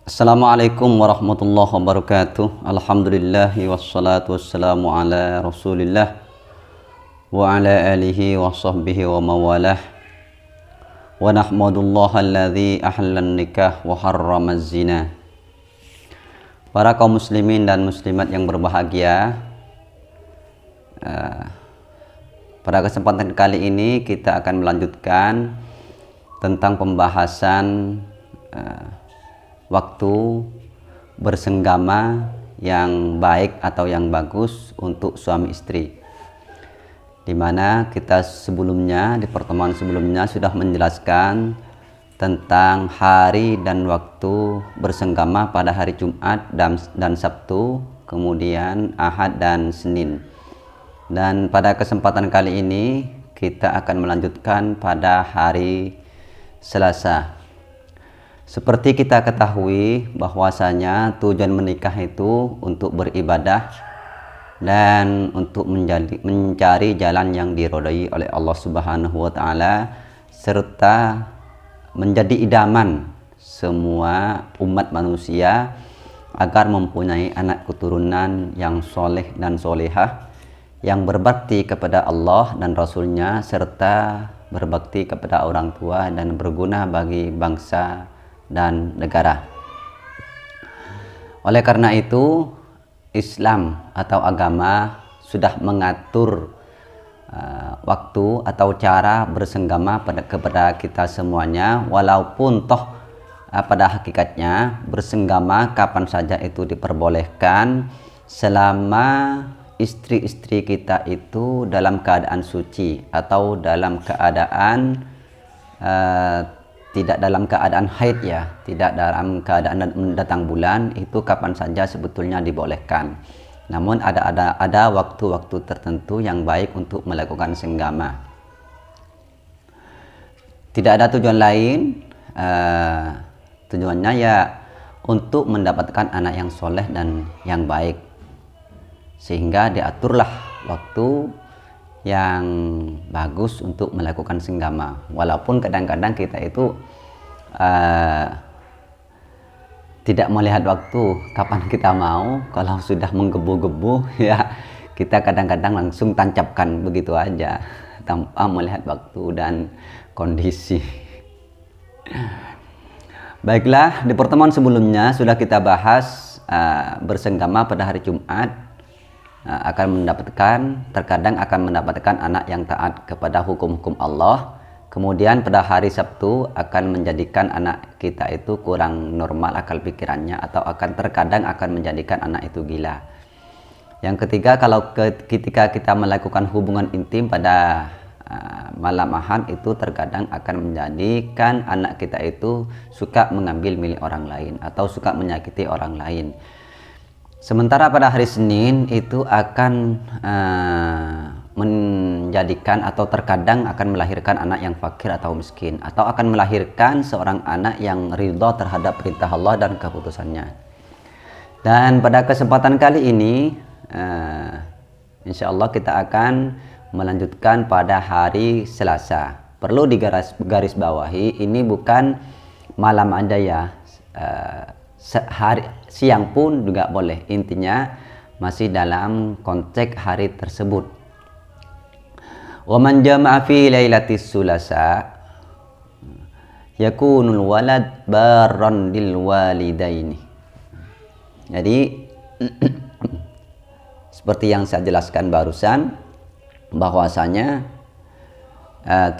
Assalamualaikum warahmatullahi wabarakatuh. Alhamdulillahi wassalatu wassalamu ala rasulillah wa ala alihi wa sahbihi wa mawalah. Wa nahmadullaha alladhi ahlan nikah wa harrama zina. Para kaum muslimin dan muslimat yang berbahagia, pada kesempatan kali ini kita akan melanjutkan tentang pembahasan waktu bersenggama yang baik atau yang bagus untuk suami istri, dimana kita sebelumnya di pertemuan sebelumnya sudah menjelaskan tentang hari dan waktu bersenggama pada hari Jumat dan Sabtu, kemudian Ahad dan Senin. Dan pada kesempatan kali ini kita akan melanjutkan pada hari Selasa. Seperti kita ketahui bahwasanya tujuan menikah itu untuk beribadah dan untuk mencari jalan yang diridhai oleh Allah Subhanahu wa taala, serta menjadi idaman semua umat manusia agar mempunyai anak keturunan yang soleh dan solehah, yang berbakti kepada Allah dan Rasulnya, serta berbakti kepada orang tua dan berguna bagi bangsa dan negara. Oleh karena itu, Islam atau agama sudah mengatur waktu atau cara bersenggama kepada kita semuanya, walaupun toh pada hakikatnya bersenggama kapan saja itu diperbolehkan selama istri-istri kita itu dalam keadaan suci atau dalam keadaan tidak dalam keadaan haid, ya, tidak dalam keadaan datang bulan, itu kapan saja sebetulnya dibolehkan. Namun ada waktu-waktu tertentu yang baik untuk melakukan senggama. Tidak ada tujuan lain, tujuannya ya untuk mendapatkan anak yang soleh dan yang baik, sehingga diaturlah waktu yang bagus untuk melakukan senggama. Walaupun kadang-kadang kita itu tidak melihat waktu kapan kita mau. Kalau sudah menggebu-gebu, ya kita kadang-kadang langsung tancapkan begitu aja tanpa melihat waktu dan kondisi. Baiklah, di pertemuan sebelumnya sudah kita bahas bersenggama pada hari Jumat terkadang akan mendapatkan anak yang taat kepada hukum-hukum Allah. Kemudian pada hari Sabtu akan menjadikan anak kita itu kurang normal akal pikirannya, atau terkadang akan menjadikan anak itu gila. Yang ketiga, ketika kita melakukan hubungan intim pada malam Ahad, itu terkadang akan menjadikan anak kita itu suka mengambil milik orang lain atau suka menyakiti orang lain. Sementara pada hari Senin itu akan menjadikan atau terkadang akan melahirkan anak yang fakir atau miskin, atau akan melahirkan seorang anak yang ridha terhadap perintah Allah dan keputusannya. Dan pada kesempatan kali ini insya Allah kita akan melanjutkan pada hari Selasa. Perlu digaris bawahi, ini bukan malam aja ya, siang pun juga boleh, intinya masih dalam konteks hari tersebut. Wa man jama'a fi lailatis sulasa yakunul walad barran lil walidaini. Jadi seperti yang saya jelaskan barusan, bahwasanya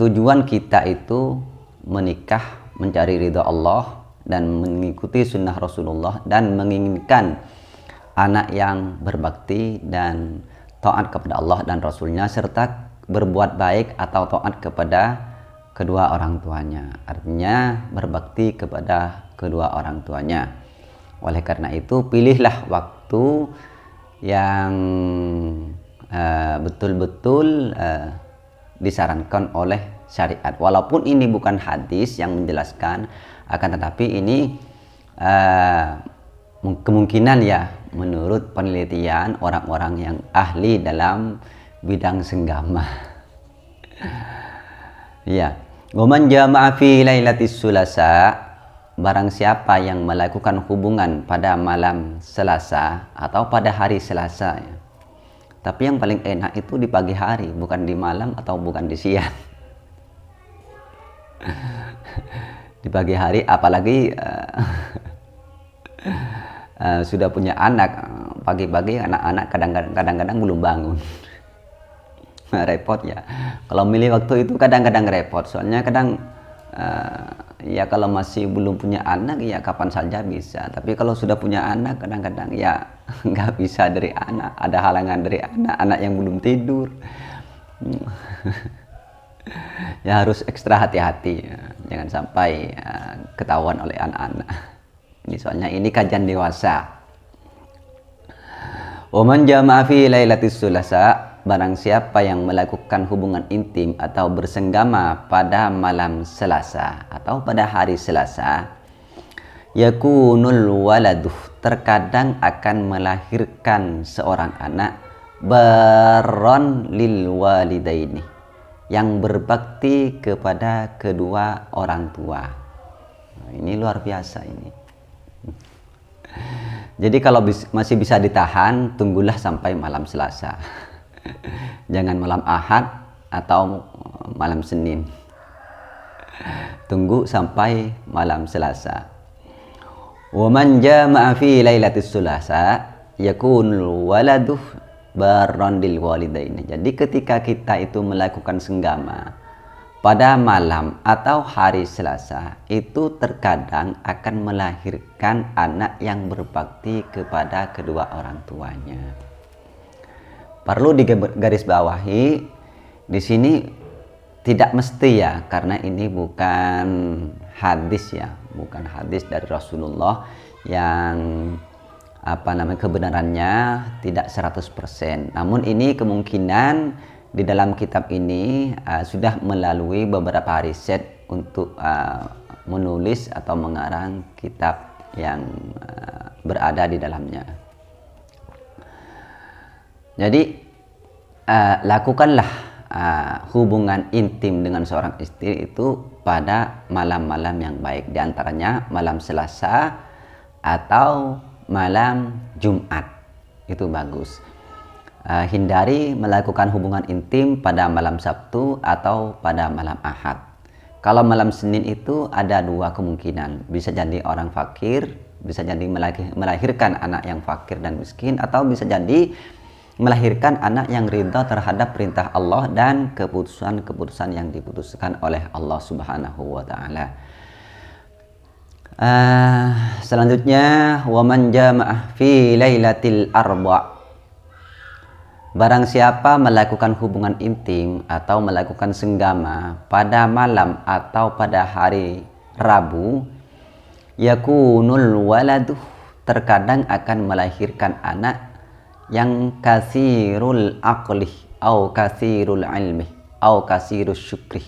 tujuan kita itu menikah mencari ridha Allah dan mengikuti sunnah Rasulullah, dan menginginkan anak yang berbakti dan taat kepada Allah dan Rasulnya, serta berbuat baik atau taat kepada kedua orang tuanya. Artinya berbakti kepada kedua orang tuanya. Oleh karena itu, pilihlah waktu yang betul-betul disarankan oleh syariat. Walaupun ini bukan hadis yang menjelaskan, akan tetapi ini kemungkinan ya menurut penelitian orang-orang yang ahli dalam bidang senggama. Ya, wa man jama'a fi lailatis sulasa barang siapa yang melakukan hubungan pada malam Selasa atau pada hari Selasa ya. Tapi yang paling enak itu di pagi hari, bukan di malam atau bukan di siang. Di pagi hari, apalagi sudah punya anak, pagi-pagi anak-anak kadang-kadang belum bangun. Repot ya. Kalau milih waktu itu kadang-kadang repot, soalnya kadang ya kalau masih belum punya anak ya kapan saja bisa, tapi kalau sudah punya anak kadang-kadang ya nggak bisa dari anak, ada halangan dari anak yang belum tidur. Ya harus ekstra hati-hati ya. Jangan sampai ketahuan oleh anak-anak. Ini soalnya ini kajian dewasa. Waman jama'a fi lailatis sulasa, barang siapa yang melakukan hubungan intim atau bersenggama pada malam Selasa atau pada hari Selasa, yakunul waladuh, terkadang akan melahirkan seorang anak baron lil walidaini, yang berbakti kepada kedua orang tua. Nah, ini luar biasa ini. Jadi kalau masih bisa ditahan, tunggulah sampai malam Selasa. Jangan malam Ahad atau malam Senin. Tunggu sampai malam Selasa. Wa man jama'a fi lailatis sulasa yakunul waladuh barran lil walidaini. Jadi ketika kita itu melakukan senggama pada malam atau hari Selasa, itu terkadang akan melahirkan anak yang berbakti kepada kedua orang tuanya. Perlu digarisbawahi di sini tidak mesti ya, karena ini bukan hadis ya, bukan hadis dari Rasulullah yang kebenarannya tidak 100%. Namun ini kemungkinan di dalam kitab ini sudah melalui beberapa riset untuk menulis atau mengarang kitab yang berada di dalamnya. Jadi lakukanlah hubungan intim dengan seorang istri itu pada malam-malam yang baik, diantaranya malam Selasa atau malam Jumat, itu bagus. Hindari melakukan hubungan intim pada malam Sabtu atau pada malam Ahad. Kalau malam Senin itu ada dua kemungkinan, bisa jadi orang fakir, bisa jadi melahirkan anak yang fakir dan miskin, atau bisa jadi melahirkan anak yang ridha terhadap perintah Allah dan keputusan-keputusan yang diputuskan oleh Allah Subhanahu wa taala. Selanjutnya, waman jama'ah fi lailatil arba', barang siapa melakukan hubungan intim atau melakukan senggama pada malam atau pada hari Rabu, yakunul waladuh, terkadang akan melahirkan anak yang kasirul aqli au kasirul ilmi au kasirul syukri.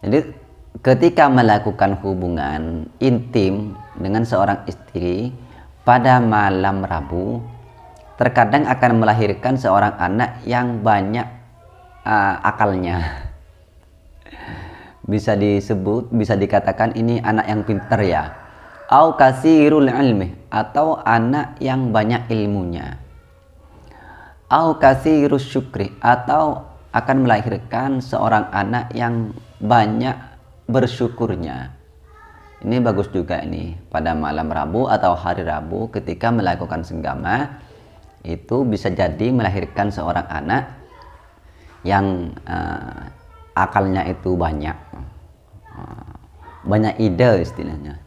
Jadi ketika melakukan hubungan intim dengan seorang istri pada malam Rabu, terkadang akan melahirkan seorang anak yang banyak akalnya. Bisa disebut, bisa dikatakan ini anak yang pintar ya. Au kasirul ilmi, atau anak yang banyak ilmunya. Au kasirus syukri, atau akan melahirkan seorang anak yang banyak bersyukurnya. Ini bagus juga ini pada malam Rabu atau hari Rabu ketika melakukan senggama, itu bisa jadi melahirkan seorang anak yang akalnya itu banyak ide istilahnya,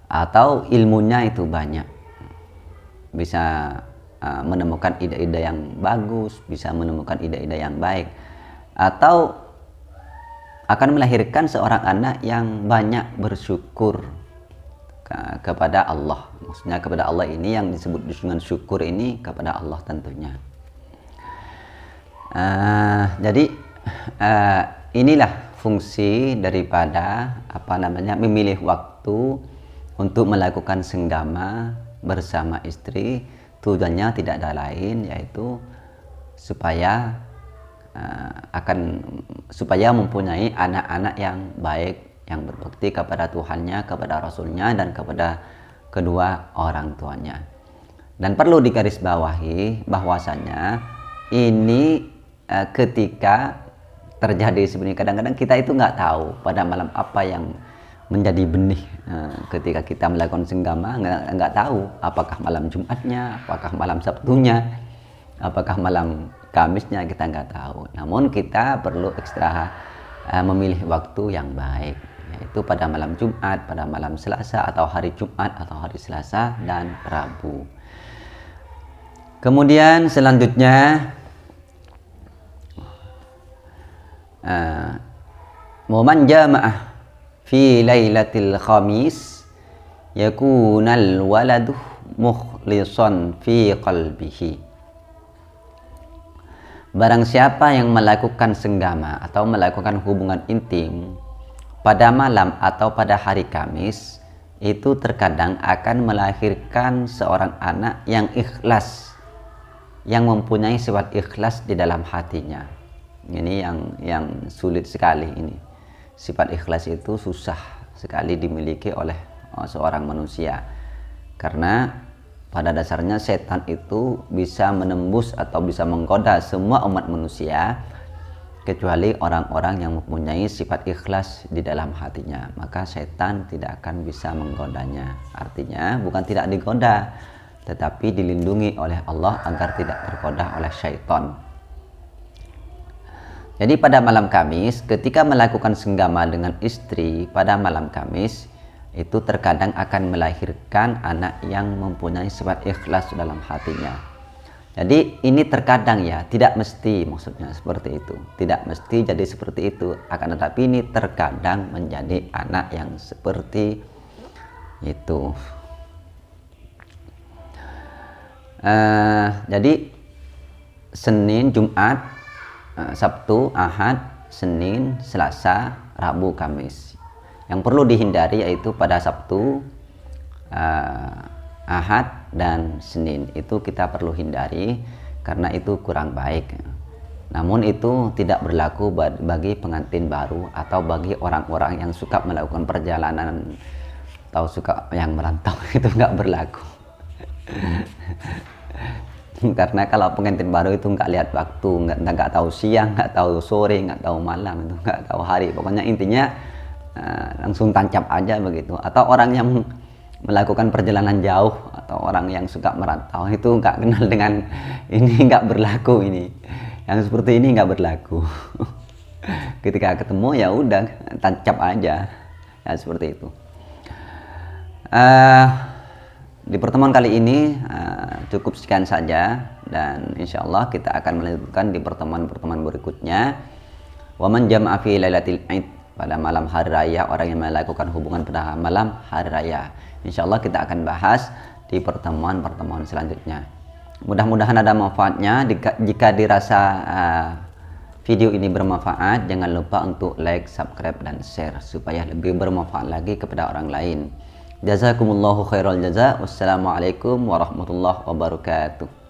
atau ilmunya itu banyak, bisa menemukan ide-ide yang bagus, bisa menemukan ide-ide yang baik, atau akan melahirkan seorang anak yang banyak bersyukur kepada Allah. Maksudnya kepada Allah ini yang disebut dengan syukur ini kepada Allah tentunya. Jadi inilah fungsi daripada memilih waktu untuk melakukan senggama bersama istri. Tujuannya tidak ada lain, yaitu supaya supaya mempunyai anak-anak yang baik yang berbakti kepada Tuhannya, kepada Rasulnya, dan kepada kedua orang tuanya. Dan perlu digarisbawahi bahwasanya ini ketika terjadi sebenarnya kadang-kadang kita itu nggak tahu pada malam apa yang menjadi benih. Ketika kita melakukan senggama nggak tahu apakah malam Jumatnya, apakah malam Sabtunya, apakah malam Kamisnya, kita nggak tahu. Namun kita perlu ekstra memilih waktu yang baik, yaitu pada malam Jumat, pada malam Selasa, atau hari Jumat, atau hari Selasa dan Rabu. Kemudian selanjutnya man jama'ah fi lailatil khamis yakunal waladu mukhlisan fi qalbihi. Barang siapa yang melakukan senggama atau melakukan hubungan intim pada malam atau pada hari Kamis, itu terkadang akan melahirkan seorang anak yang ikhlas, yang mempunyai sifat ikhlas di dalam hatinya. Ini yang sulit sekali ini. Sifat ikhlas itu susah sekali dimiliki oleh seorang manusia. Karena pada dasarnya setan itu bisa menembus atau bisa menggoda semua umat manusia kecuali orang-orang yang mempunyai sifat ikhlas di dalam hatinya. Maka setan tidak akan bisa menggodanya. Artinya bukan tidak digoda, tetapi dilindungi oleh Allah agar tidak tergoda oleh syaitan. Jadi pada malam Kamis, ketika melakukan senggama dengan istri pada malam Kamis, itu terkadang akan melahirkan anak yang mempunyai sifat ikhlas dalam hatinya. Jadi ini terkadang ya, tidak mesti, maksudnya seperti itu. Tidak mesti jadi seperti itu, akan tetapi ini terkadang menjadi anak yang seperti itu. Jadi Senin, Jumat, Sabtu, Ahad, Senin, Selasa, Rabu, Kamis. Yang perlu dihindari yaitu pada Sabtu, Ahad, dan Senin. Itu kita perlu hindari karena itu kurang baik. Namun itu tidak berlaku bagi pengantin baru atau bagi orang-orang yang suka melakukan perjalanan atau suka yang merantau. Itu nggak berlaku. Karena kalau pengantin baru itu nggak lihat waktu, nggak tahu siang, nggak tahu sore, nggak tahu malam, itu nggak tahu hari. Pokoknya intinya langsung tancap aja begitu. Atau orang yang melakukan perjalanan jauh atau orang yang suka merantau itu nggak kenal dengan ini, nggak berlaku ini. Yang seperti ini nggak berlaku. Ketika ketemu ya udah tancap aja, ya seperti itu. Di pertemuan kali ini cukup sekian saja, dan insya Allah kita akan melanjutkan di pertemuan-pertemuan berikutnya. Wa man jama'a fi lailatil Id, pada malam hari raya, orang yang melakukan hubungan pada malam hari raya. Insya Allah kita akan bahas di pertemuan-pertemuan selanjutnya. Mudah-mudahan ada manfaatnya. Jika dirasa video ini bermanfaat, jangan lupa untuk like, subscribe, dan share supaya lebih bermanfaat lagi kepada orang lain. Jazakumullahu khairal jaza. Wassalamualaikum warahmatullahi wabarakatuh.